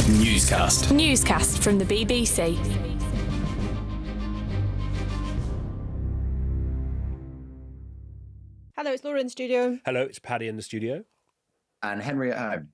Newscast. Newscast from the BBC. Hello, it's Laura in the studio. Hello, it's Paddy in the studio. And Henry at home.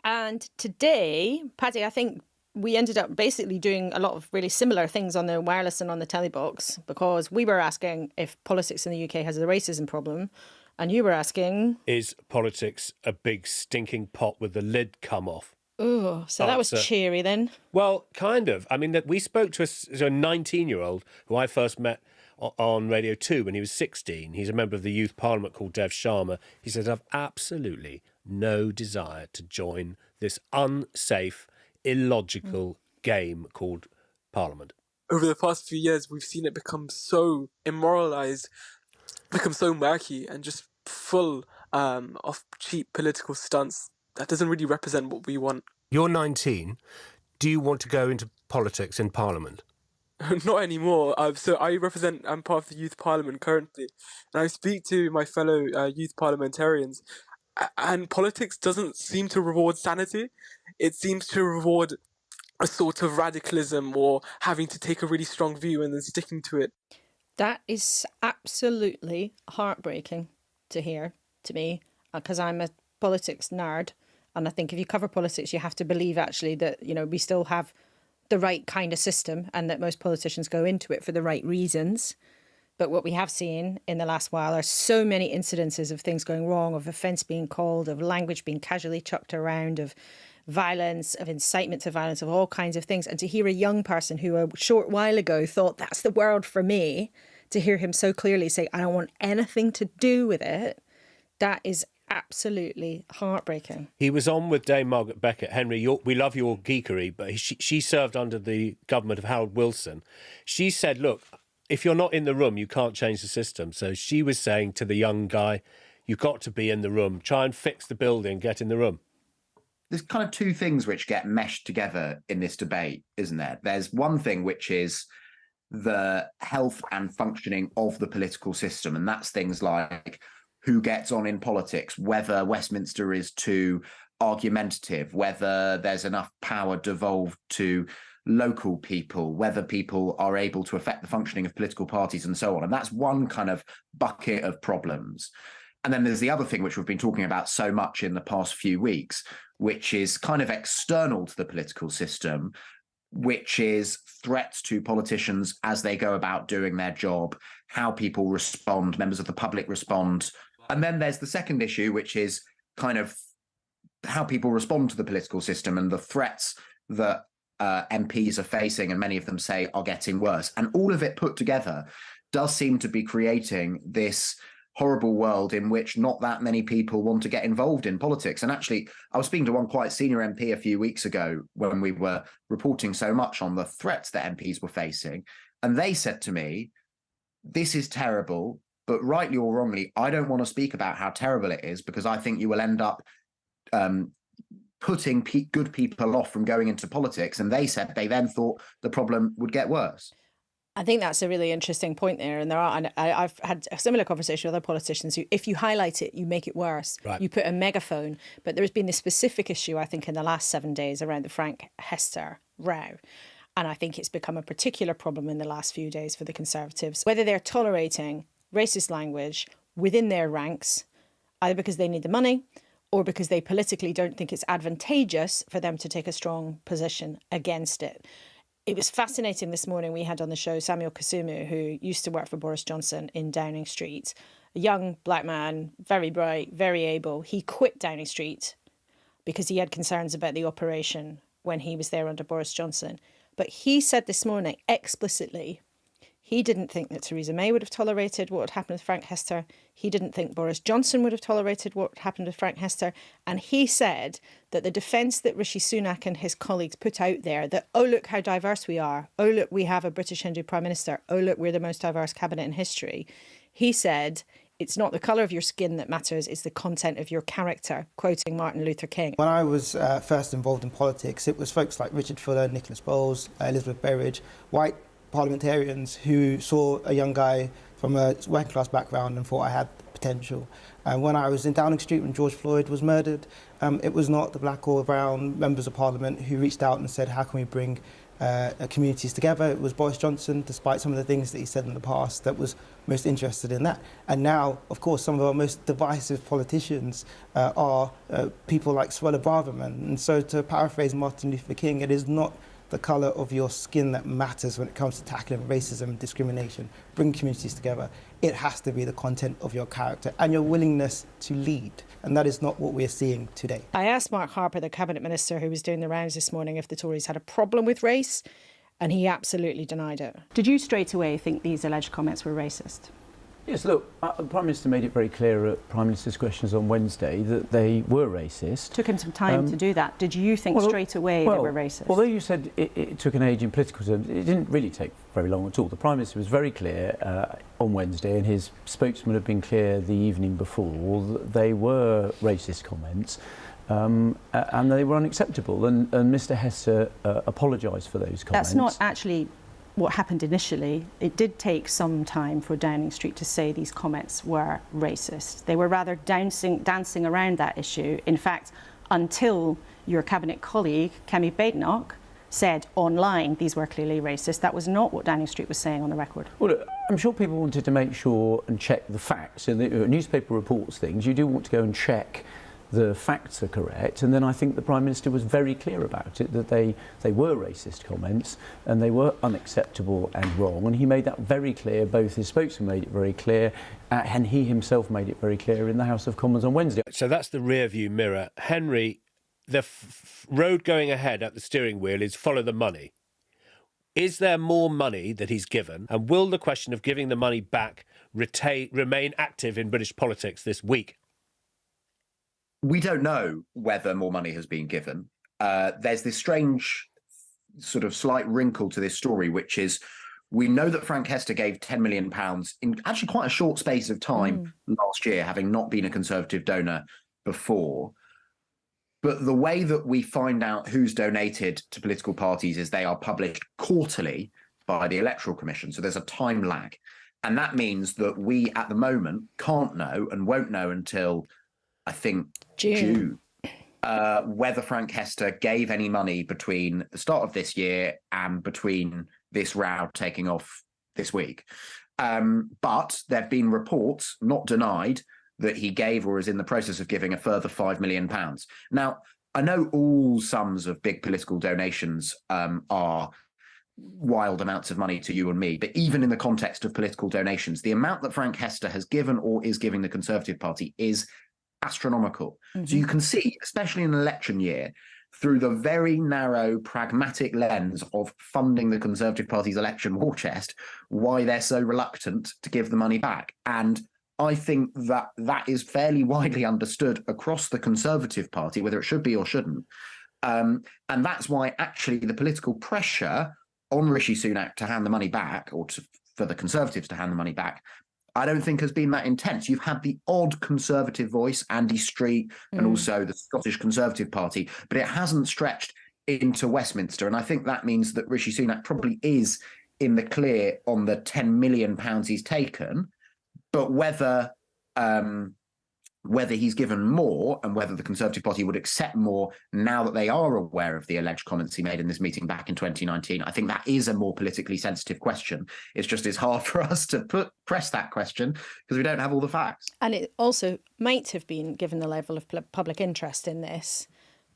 And today, Paddy, I think we ended up basically doing a lot of really similar things on the wireless and on the telly box, because we were asking if politics in the UK has a racism problem, and you were asking... Is politics a big stinking pot with the lid come off? Oh, so that was cheery then. Well, kind of. I mean, we spoke to a 19-year-old who I first met on Radio 2 when he was 16. He's a member of the youth parliament called Dev Sharma. He says, I've absolutely no desire to join this unsafe, illogical game called Parliament. Over the past few years, we've seen it become so immoralised, become so murky and just full of cheap political stunts that doesn't really represent what we want. You're 19. Do you want to go into politics in Parliament? Not anymore. So I'm part of the youth parliament currently, and I speak to my fellow youth parliamentarians, and politics doesn't seem to reward sanity. It seems to reward a sort of radicalism or having to take a really strong view and then sticking to it. That is absolutely heartbreaking to hear, to me, because I'm a politics nerd, and I think if you cover politics, you have to believe actually that, you know, we still have the right kind of system and that most politicians go into it for the right reasons. But what we have seen in the last while are so many incidences of things going wrong, of offence being called, of language being casually chucked around, of violence, of incitement to violence, of all kinds of things. And to hear a young person who a short while ago thought that's the world for me, to hear him so clearly say, I don't want anything to do with it, that is absolutely heartbreaking. He was on with Dame Margaret Beckett. Henry, we love your geekery, but she served under the government of Harold Wilson. She said, look, if you're not in the room, you can't change the system. So she was saying to the young guy, you've got to be in the room. Try and fix the building, get in the room. There's kind of two things which get meshed together in this debate, isn't there? There's one thing which is the health and functioning of the political system, and that's things like who gets on in politics, whether Westminster is too argumentative, whether there's enough power devolved to local people, whether people are able to affect the functioning of political parties and so on. And that's one kind of bucket of problems. And then there's the other thing which we've been talking about so much in the past few weeks, which is kind of external to the political system, which is threats to politicians as they go about doing their job, how people respond, members of the public respond. And then there's the second issue, which is kind of how people respond to the political system and the threats that MPs are facing, and many of them say are getting worse. And all of it put together does seem to be creating this horrible world in which not that many people want to get involved in politics. And actually, I was speaking to one quite senior MP a few weeks ago when we were reporting so much on the threats that MPs were facing. And they said to me, this is terrible, but rightly or wrongly, I don't want to speak about how terrible it is because I think you will end up putting good people off from going into politics. And they said they then thought the problem would get worse. I think that's a really interesting point there. And I've had a similar conversation with other politicians who, if you highlight it, you make it worse. Right. You put a megaphone. But there's been this specific issue, I think, in the last 7 days around the Frank Hester row. And I think it's become a particular problem in the last few days for the Conservatives, whether they're tolerating racist language within their ranks, either because they need the money or because they politically don't think it's advantageous for them to take a strong position against it. It was fascinating this morning. We had on the show Samuel Kasumu, who used to work for Boris Johnson in Downing Street, a young black man, very bright, very able. He quit Downing Street because he had concerns about the operation when he was there under Boris Johnson. But he said this morning explicitly, he didn't think that Theresa May would have tolerated what had happened with Frank Hester. He didn't think Boris Johnson would have tolerated what happened with Frank Hester. And he said that the defence that Rishi Sunak and his colleagues put out there, that, oh, look how diverse we are. Oh, look, we have a British Hindu Prime Minister. Oh, look, we're the most diverse cabinet in history. He said, it's not the colour of your skin that matters, it's the content of your character, quoting Martin Luther King. When I was first involved in politics, it was folks like Richard Fuller, Nicholas Bowles, Elizabeth Berridge, white parliamentarians who saw a young guy from a working class background and thought I had potential. And when I was in Downing Street when George Floyd was murdered, it was not the black or brown members of parliament who reached out and said, how can we bring communities together? It was Boris Johnson, despite some of the things that he said in the past, that was most interested in that. And now, of course, some of our most divisive politicians are people like Suella Braverman. And so, to paraphrase Martin Luther King, it is not the colour of your skin that matters when it comes to tackling racism and discrimination, bring communities together. It has to be the content of your character and your willingness to lead. And that is not what we're seeing today. I asked Mark Harper, the Cabinet Minister who was doing the rounds this morning, if the Tories had a problem with race, and he absolutely denied it. Did you straight away think these alleged comments were racist? Yes, look, the Prime Minister made it very clear at Prime Minister's questions on Wednesday that they were racist. Took him some time to do that. Did you think straight away they were racist? Although you said it took an age in political terms, it didn't really take very long at all. The Prime Minister was very clear on Wednesday, and his spokesman had been clear the evening before, that they were racist comments. And they were unacceptable, and Mr Hester apologised for those comments. That's not actually what happened initially. It did take some time for Downing Street to say these comments were racist. They were rather dancing around that issue, in fact, until your cabinet colleague, Kemi Badenoch, said online these were clearly racist. That was not what Downing Street was saying on the record. Well, look, I'm sure people wanted to make sure and check the facts. And the newspaper reports things. You do want to go and check the facts are correct, and then I think the Prime Minister was very clear about it, that they were racist comments and they were unacceptable and wrong, and he made that very clear. Both his spokesman made it very clear, and he himself made it very clear in the House of Commons on Wednesday. So that's the rear view mirror. Henry, the road going ahead at the steering wheel is follow the money. Is there more money that he's given, and will the question of giving the money back remain active in British politics this week? We don't know whether more money has been given. There's this strange sort of slight wrinkle to this story, which is we know that Frank Hester gave £10 million in actually quite a short space of time last year, having not been a Conservative donor before. But the way that we find out who's donated to political parties is they are published quarterly by the Electoral Commission. So there's a time lag. And that means that we, at the moment, can't know and won't know until, I think, June, whether Frank Hester gave any money between the start of this year and between this row taking off this week. But there have been reports, not denied, that he gave or is in the process of giving a further £5 million. Now, I know all sums of big political donations are wild amounts of money to you and me, but even in the context of political donations, the amount that Frank Hester has given or is giving the Conservative Party is astronomical. So you can see, especially in an election year, through the very narrow, pragmatic lens of funding the Conservative Party's election war chest, why they're so reluctant to give the money back. And I think that that is fairly widely understood across the Conservative Party, whether it should be or shouldn't. And that's why actually the political pressure on Rishi Sunak to hand the money back, or for the Conservatives to hand the money back, I don't think has been that intense. You've had the odd Conservative voice, Andy Street, and also the Scottish Conservative Party, but it hasn't stretched into Westminster. And I think that means that Rishi Sunak probably is in the clear on the £10 million he's taken, but whether he's given more and whether the Conservative Party would accept more now that they are aware of the alleged comments he made in this meeting back in 2019, I think that is a more politically sensitive question. It's just as hard for us to press that question because we don't have all the facts. And it also might have been, given the level of public interest in this,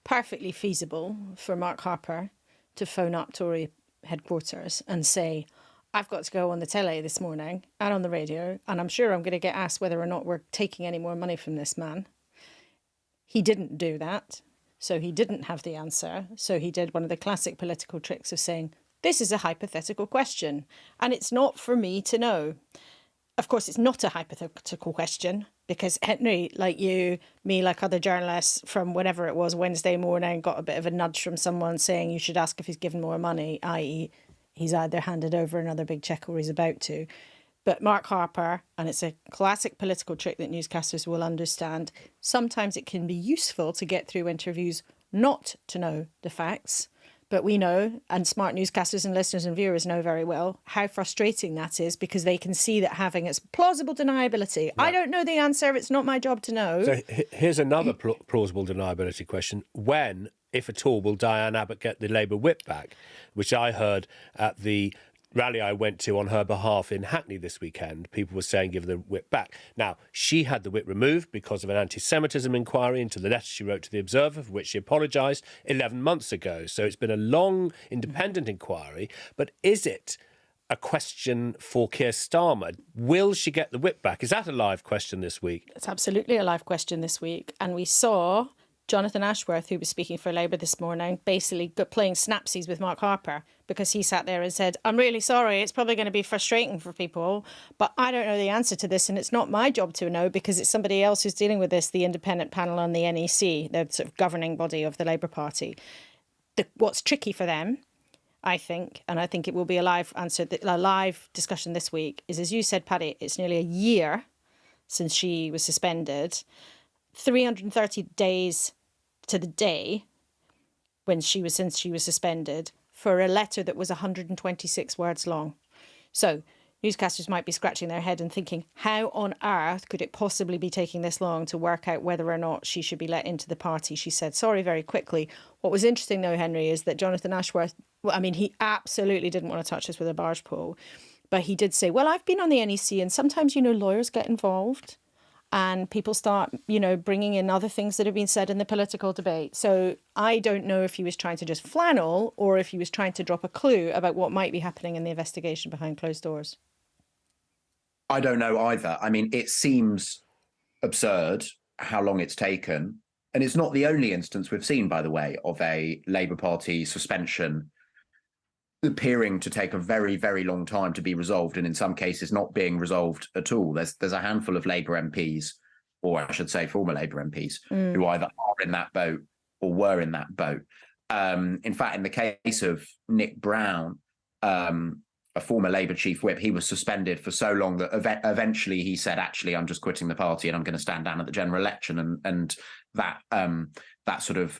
perfectly feasible for Mark Harper to phone up Tory headquarters and say, I've got to go on the telly this morning and on the radio, and I'm sure I'm going to get asked whether or not we're taking any more money from this man. He didn't do that, so he didn't have the answer. So he did one of the classic political tricks of saying, this is a hypothetical question, and it's not for me to know. Of course, it's not a hypothetical question, because Henry, like you, me, like other journalists from whenever it was, Wednesday morning, got a bit of a nudge from someone saying you should ask if he's given more money, i.e., he's either handed over another big cheque or he's about to. But Mark Harper, and it's a classic political trick that newscasters will understand, sometimes it can be useful to get through interviews not to know the facts, But we know, and smart newscasters and listeners and viewers know very well, how frustrating that is, because they can see that having its plausible deniability. Yeah. I don't know the answer. It's not my job to know. So here's another plausible deniability question. When, if at all, will Diane Abbott get the Labour whip back? Which I heard at the rally I went to on her behalf in Hackney this weekend. People were saying give the whip back. Now, she had the whip removed because of an anti-Semitism inquiry into the letter she wrote to the Observer, for which she apologised 11 months ago. So it's been a long, independent inquiry. But is it a question for Keir Starmer? Will she get the whip back? Is that a live question this week? It's absolutely a live question this week. And we saw Jonathan Ashworth, who was speaking for Labour this morning, basically playing snapsies with Mark Harper, because he sat there and said, I'm really sorry, it's probably going to be frustrating for people, but I don't know the answer to this, and it's not my job to know because it's somebody else who's dealing with this, the independent panel on the NEC, the sort of governing body of the Labour Party. What's tricky for them, I think, and I think it will be a live answer, a live discussion this week, is, as you said, Paddy, it's nearly a year since she was suspended, 330 days to the day since she was suspended, for a letter that was 126 words long. So newscasters might be scratching their head and thinking, how on earth could it possibly be taking this long to work out whether or not she should be let into the party? She said sorry very quickly. What was interesting, though, Henry, is that Jonathan Ashworth, well, I mean, he absolutely didn't want to touch this with a barge pole, but he did say, well, I've been on the NEC and sometimes, lawyers get involved and people start, bringing in other things that have been said in the political debate. So I don't know if he was trying to just flannel or if he was trying to drop a clue about what might be happening in the investigation behind closed doors. I don't know either. I mean, it seems absurd how long it's taken. And it's not the only instance we've seen, by the way, of a Labour Party suspension appearing to take a very, very long time to be resolved, and in some cases not being resolved at all. There's a handful of Labour MPs, or I should say former Labour MPs, who either are in that boat or were in that boat. In fact, in the case of Nick Brown, a former Labour chief whip, he was suspended for so long that eventually he said, actually, I'm just quitting the party and I'm going to stand down at the general election. And that sort of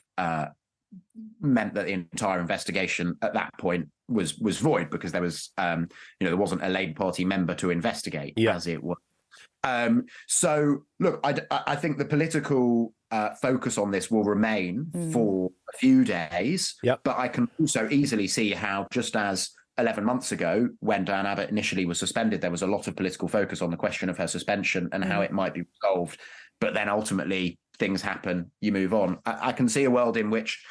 meant that the entire investigation at that point was void, because there was there wasn't a Labour Party member to investigate, as it were. So look, I think the political focus on this will remain for a few days, but I can also easily see how, just as 11 months ago, when Diane Abbott initially was suspended, there was a lot of political focus on the question of her suspension and how it might be resolved. But then ultimately things happen, you move on. I can see a world in which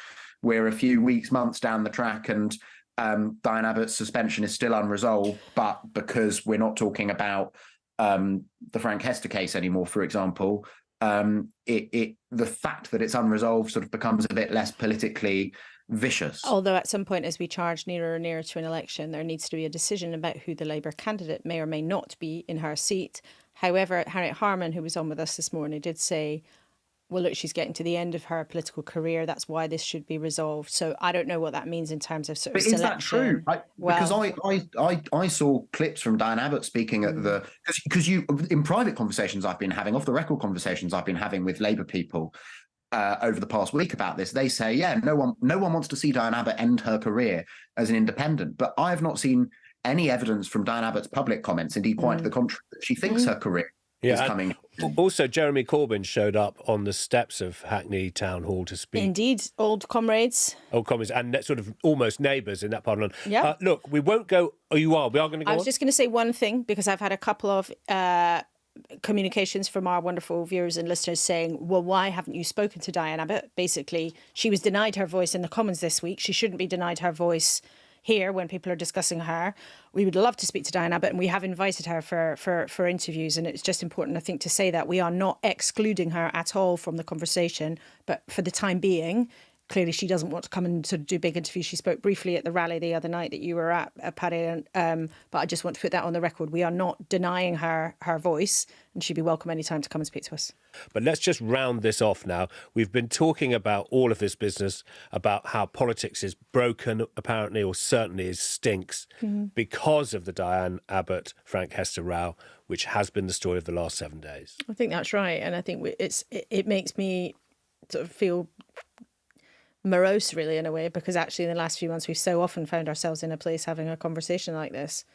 we're a few weeks, months down the track and Diane Abbott's suspension is still unresolved, but because we're not talking about the Frank Hester case anymore, for example, the fact that it's unresolved sort of becomes a bit less politically vicious. Although at some point, as we charge nearer and nearer to an election, there needs to be a decision about who the Labour candidate may or may not be in her seat. However, Harriet Harman, who was on with us this morning, did say, well, look, she's getting to the end of her political career. That's why this should be resolved. So I don't know what that means in terms of sort of selection. Is that true? Because I saw clips from Diane Abbott speaking at because in private conversations I've been having, off the record conversations I've been having with Labour people over the past week about this, they say, no one wants to see Diane Abbott end her career as an independent. But I have not seen any evidence from Diane Abbott's public comments, indeed quite to the contrary, that she thinks her career is coming. Also, Jeremy Corbyn showed up on the steps of Hackney Town Hall to speak. Indeed, old comrades. Old comrades and sort of almost neighbours in that part of London. Yeah. Look, we won't go... We are going to go I was just going to say one thing, because I've had a couple of communications from our wonderful viewers and listeners saying, well, why haven't you spoken to Diane Abbott? Basically, she was denied her voice in the Commons this week. She shouldn't be denied her voice here when people are discussing her. We would love to speak to Diane Abbott, and we have invited her for interviews, and it's just important, I think, to say that we are not excluding her at all from the conversation, but for the time being, clearly she doesn't want to come and sort of do big interviews. She spoke briefly at the rally the other night that you were at, Paddy, but I just want to put that on the record. We are not denying her voice, and she'd be welcome anytime to come and speak to us. But let's just round this off now. We've been talking about all of this business, about how politics is broken, apparently, or certainly stinks, because of the Diane Abbott, Frank Hester row, which has been the story of the last 7 days. I think that's right. And I think it makes me sort of feel morose, really, in a way, because actually in the last few months we've so often found ourselves in a place having a conversation like this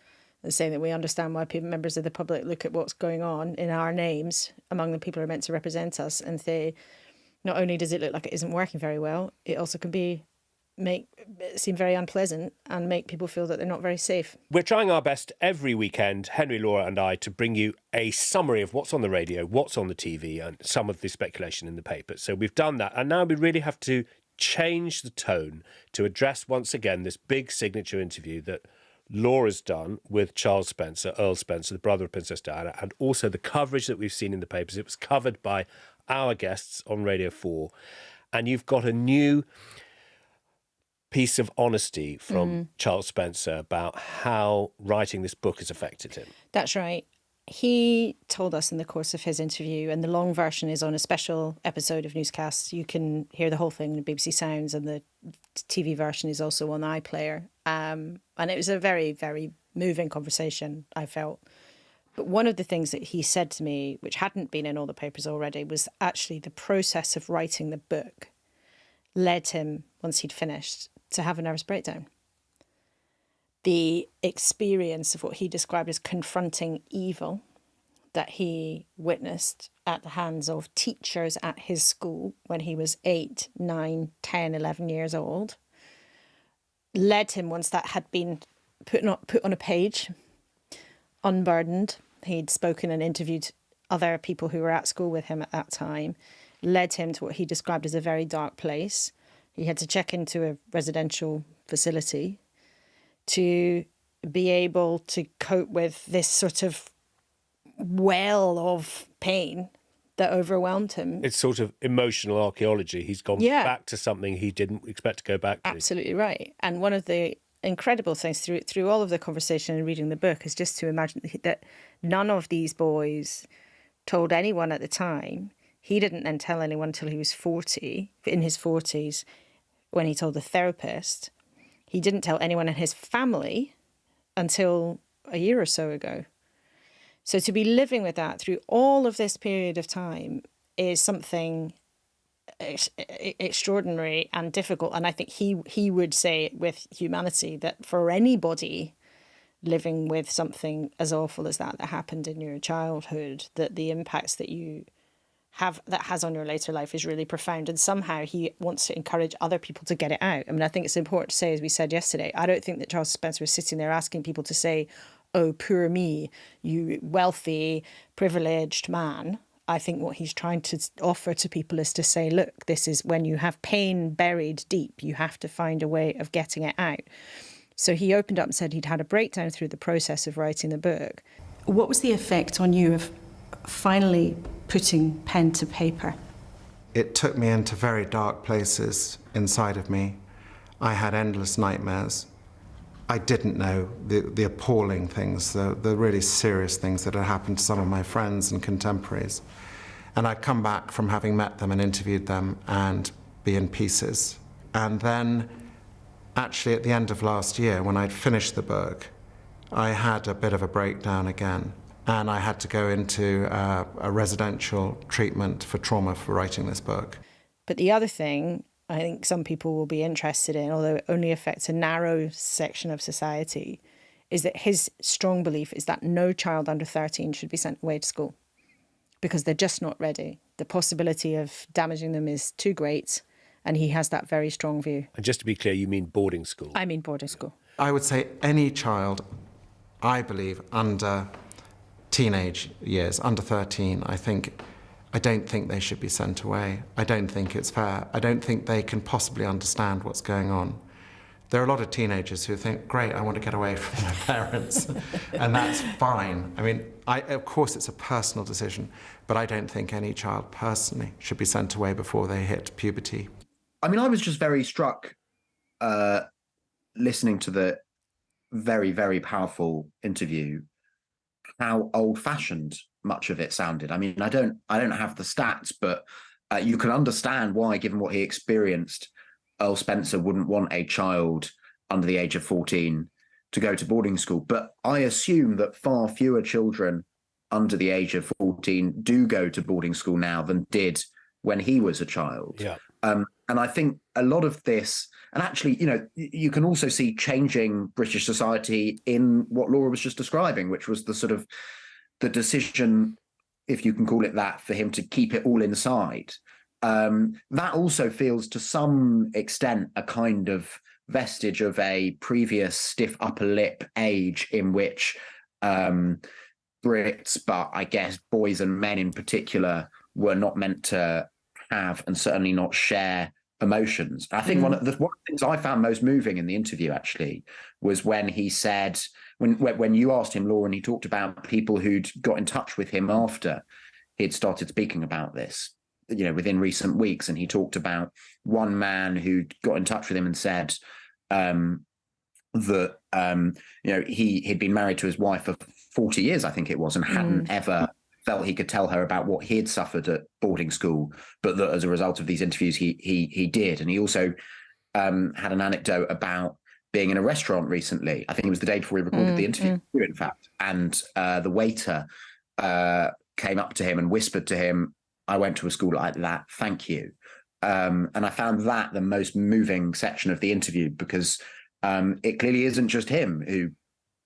and saying that we understand why members of the public look at what's going on in our names among the people who are meant to represent us and say, not only does it look like it isn't working very well, it also can make it seem very unpleasant and make people feel that they're not very safe. We're trying our best every weekend, Henry, Laura and I, to bring you a summary of what's on the radio, what's on the TV and some of the speculation in the papers. So we've done that. And now we really have to change the tone to address once again this big signature interview that Laura's done with Charles Spencer, Earl Spencer, the brother of Princess Diana, and also the coverage that we've seen in the papers. It was covered by our guests on Radio 4. And you've got a new piece of honesty from Charles Spencer about how writing this book has affected him. That's right. He told us in the course of his interview, and the long version is on a special episode of Newscast. You can hear the whole thing in BBC Sounds, and the TV version is also on iPlayer. And it was a very, very moving conversation, I felt. But one of the things that he said to me, which hadn't been in all the papers already, was actually the process of writing the book led him, once he'd finished, to have a nervous breakdown. The experience of what he described as confronting evil that he witnessed at the hands of teachers at his school when he was 8, 9, 10, 11 years old led him, once that had been put on a page, unburdened, he'd spoken and interviewed other people who were at school with him at that time, led him to what he described as a very dark place. He had to check into a residential facility to be able to cope with this sort of well of pain that overwhelmed him. It's sort of emotional archaeology. He's gone back to something he didn't expect to go back to. Absolutely right. And one of the incredible things through all of the conversation and reading the book is just to imagine that none of these boys told anyone at the time. He didn't then tell anyone until he was 40, in his 40s, when he told the therapist. He didn't tell anyone in his family until a year or so ago. So to be living with that through all of this period of time is something extraordinary and difficult. And I think he would say with humanity that for anybody living with something as awful as that happened in your childhood, that the impacts that you have that has on your later life is really profound. And somehow he wants to encourage other people to get it out. I mean, I think it's important to say, as we said yesterday, I don't think that Charles Spencer was sitting there asking people to say, oh, poor me, you wealthy, privileged man. I think what he's trying to offer to people is to say, look, this is when you have pain buried deep, you have to find a way of getting it out. So he opened up and said he'd had a breakdown through the process of writing the book. What was the effect on you of finally putting pen to paper? It took me into very dark places inside of me. I had endless nightmares. I didn't know the appalling things, the really serious things that had happened to some of my friends and contemporaries. And I'd come back from having met them and interviewed them and be in pieces. And then, actually at the end of last year, when I'd finished the book, I had a bit of a breakdown again. And I had to go into a residential treatment for trauma for writing this book. But the other thing I think some people will be interested in, although it only affects a narrow section of society, is that his strong belief is that no child under 13 should be sent away to school because they're just not ready. The possibility of damaging them is too great, and he has that very strong view. And just to be clear, you mean boarding school? I mean boarding school. I would say any child, I believe, under teenage years, under 13, I don't think they should be sent away. I don't think it's fair. I don't think they can possibly understand what's going on. There are a lot of teenagers who think, great, I want to get away from my parents, and that's fine. I mean, of course it's a personal decision, but I don't think any child personally should be sent away before they hit puberty. I mean, I was just very struck listening to the very, very powerful interview, how old-fashioned much of it sounded. I mean, I don't have the stats, but you can understand why, given what he experienced, Earl Spencer wouldn't want a child under the age of 14 to go to boarding school. But I assume that far fewer children under the age of 14 do go to boarding school now than did when he was a child. Yeah. And I think a lot of this, and actually, you can also see changing British society in what Laura was just describing, which was the sort of the decision, if you can call it that, for him to keep it all inside. That also feels to some extent a kind of vestige of a previous stiff upper lip age in which Brits, but I guess boys and men in particular, were not meant to have and certainly not share emotions. I think one of the things I found most moving in the interview actually was when he said, when you asked him, Laura, and he talked about people who'd got in touch with him after he'd started speaking about this, within recent weeks. And he talked about one man who got in touch with him and said that he'd been married to his wife for 40 years, I think it was, and hadn't ever felt he could tell her about what he had suffered at boarding school, but that as a result of these interviews, he did. And he also had an anecdote about being in a restaurant recently. I think it was the day before he recorded the interview, in fact. And the waiter came up to him and whispered to him, "I went to a school like that, thank you." And I found that the most moving section of the interview, because it clearly isn't just him who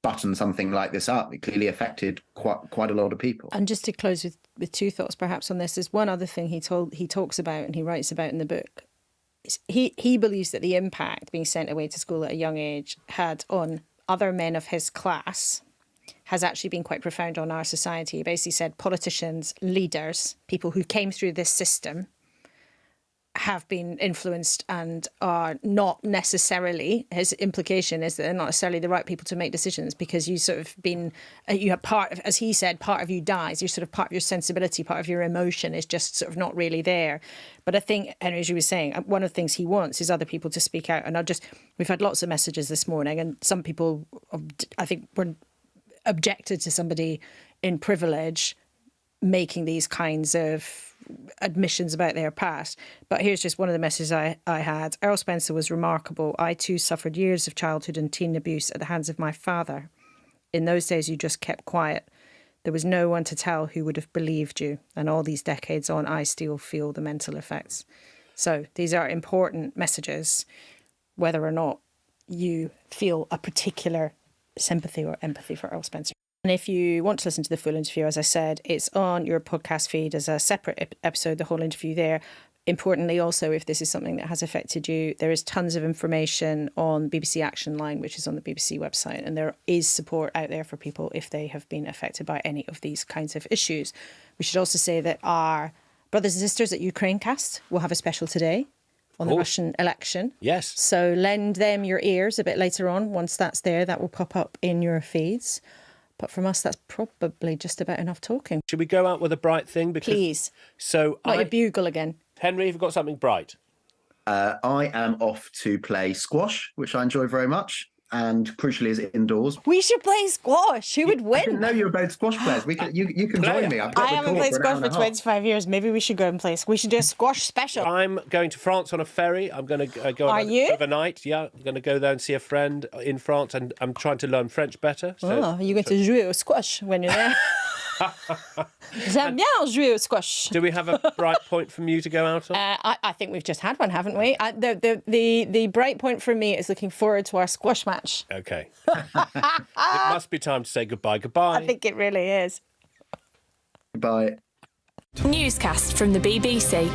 buttoned something like this up. It clearly affected quite a lot of people. And just to close with two thoughts perhaps on this, is one other thing he talks about and he writes about in the book. He believes that the impact being sent away to school at a young age had on other men of his class has actually been quite profound on our society. He basically said politicians, leaders, people who came through this system have been influenced and are not necessarily, his implication is that they're not necessarily the right people to make decisions, because you sort of been, you have part of, as he said, part of you dies. You're sort of part of your sensibility, part of your emotion is just sort of not really there. But I think, Henry, as you were saying, one of the things he wants is other people to speak out. And we've had lots of messages this morning, and some people, I think, were objected to somebody in privilege making these kinds of admissions about their past. But here's just one of the messages I had. Earl Spencer was remarkable. I too suffered years of childhood and teen abuse at the hands of my father. In those days, you just kept quiet. There was no one to tell who would have believed you. And all these decades on, I still feel the mental effects. So these are important messages, whether or not you feel a particular sympathy or empathy for Earl Spencer. And if you want to listen to the full interview, as I said, it's on your podcast feed as a separate episode, the whole interview there. Importantly, also, if this is something that has affected you, there is tons of information on BBC Action Line, which is on the BBC website. And there is support out there for people if they have been affected by any of these kinds of issues. We should also say that our brothers and sisters at Ukrainecast will have a special today on the Russian election. Yes. So lend them your ears a bit later on. Once that's there, that will pop up in your feeds. But from us, that's probably just about enough talking. Should we go out with a bright thing? Because, please. So Not a bugle again. Henry, have you got something bright? I am off to play squash, which I enjoy very much. And crucially, is indoors. We should play squash. Who would win? I didn't know you were both squash players. You can join me. I haven't played squash for 25 years. Maybe we should go and play. We should do a squash special. I'm going to France on a ferry. I'm going to go overnight. Yeah, I'm going to go there and see a friend in France, and I'm trying to learn French better. So, are you going to jouer au squash when you're there? J'aime bien jouer au squash. Do we have a bright point from you to go out on? I think we've just had one, haven't we? The bright point for me is looking forward to our squash match. Okay. It must be time to say goodbye. Goodbye. I think it really is. Goodbye. Newscast from the BBC.